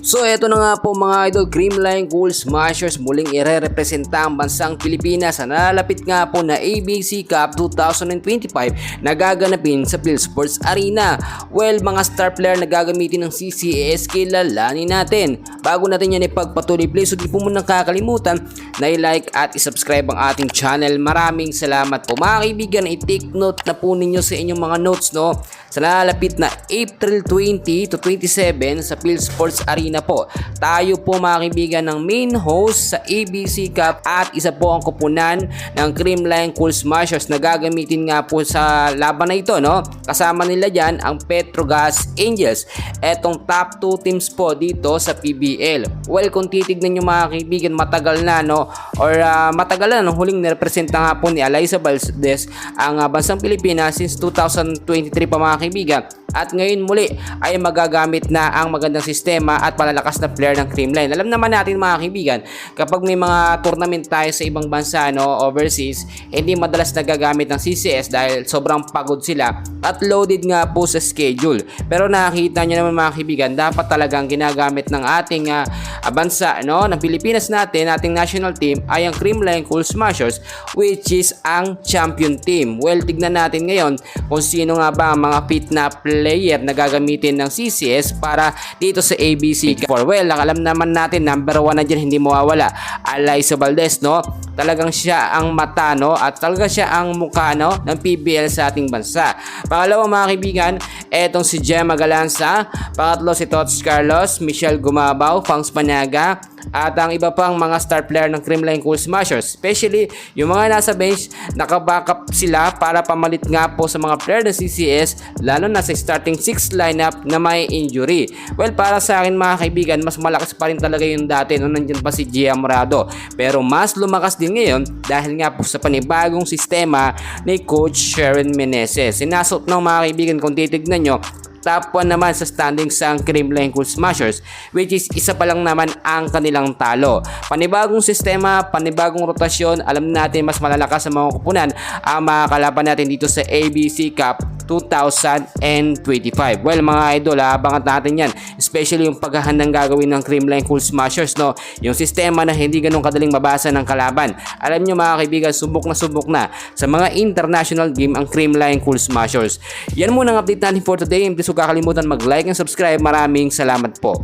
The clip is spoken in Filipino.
So eto na nga po mga idol, Creamline Cool Smashers muling ire-representa ang bansang Pilipinas sa nalalapit nga po na ABC Cup 2025 na gaganapin sa PhilSports Arena. Well, mga star player na gagamitin ng CCAS kilalanin natin. Bago natin yan ipagpatuloy, please huwag po munang kakalimutan na i-like at i-subscribe ang ating channel. Maraming salamat po mga kaibigan. I-take note na po ninyo sa inyong mga notes, no? Sa nalalapit na April 20 to 27 sa PhilSports Arena po, tayo po mga kaibigan ng main host sa ABC Cup at isa po ang kupunan ng Creamline Cool Smashers na gagamitin nga po sa laban na ito, no? Kasama nila dyan ang Petrogas Angels, etong top 2 teams po dito sa PBL. Well, kung titignan nyo mga kaibigan, matagal na, no? Or matagal na nung huling nirepresenta nga po ni Alyssa Valdez ang bansang Pilipinas since 2023 pa mga kaibigan. At ngayon muli ay magagamit na ang magandang sistema at palalakas na player ng Creamline. Alam naman natin mga kaibigan, kapag may mga tournament tayo sa ibang bansa, no, overseas, hindi madalas nagagamit ng CCS dahil sobrang pagod sila at loaded nga po sa schedule. Pero nakikita nyo naman mga kaibigan, dapat talagang ginagamit ng ating bansa, no, ng Pilipinas natin, ating national team ay ang Creamline Cool Smashers, which is ang champion team. Well, tignan natin ngayon kung sino nga ba ang mga fit na player na gagamitin ng CCS para dito sa ABC Cup. Well, alam naman natin, number 1 na dyan, hindi mawawala, Alyssa Valdez, no? Talagang siya ang mata, no? At talaga siya ang mukha, no, ng PBL sa ating bansa. Pangalawa mga kaibigan, etong si Gemma Galanza. Pangatlo si Tots Carlos, Michelle Gumabaw, Fangs Panaga, at ang iba pang mga star player ng Creamline Cool Smashers. Especially yung mga nasa bench, nakabackup sila para pamalit nga po sa mga player ng CCS, lalo na sa starting 6 lineup na may injury. Well, para sa akin mga kaibigan, mas malakas pa rin talaga yung dati nung nandyan pa si Gia Morado. Pero mas lumakas din ngayon dahil nga po sa panibagong sistema ni Coach Sharon Meneses. Sinasot ng mga kaibigan, kung titignan nyo, top 1 naman sa standings ang Creamline Cool Smashers, which is isa pa lang naman ang kanilang talo. Panibagong sistema, panibagong rotasyon, alam natin mas malalakas sa mga kupunan ang mga kalaban natin dito sa ABC Cup 2025. Well mga idol, abangan natin yan, especially yung paghahandang gagawin ng Creamline Cool Smashers, no? Yung sistema na hindi ganun kadaling mabasa ng kalaban. Alam nyo mga kaibigan, subok na sa mga international game ang Creamline Cool Smashers. Yan muna ang update natin for today. Please huwag kakalimutan mag-like and subscribe. Maraming salamat po.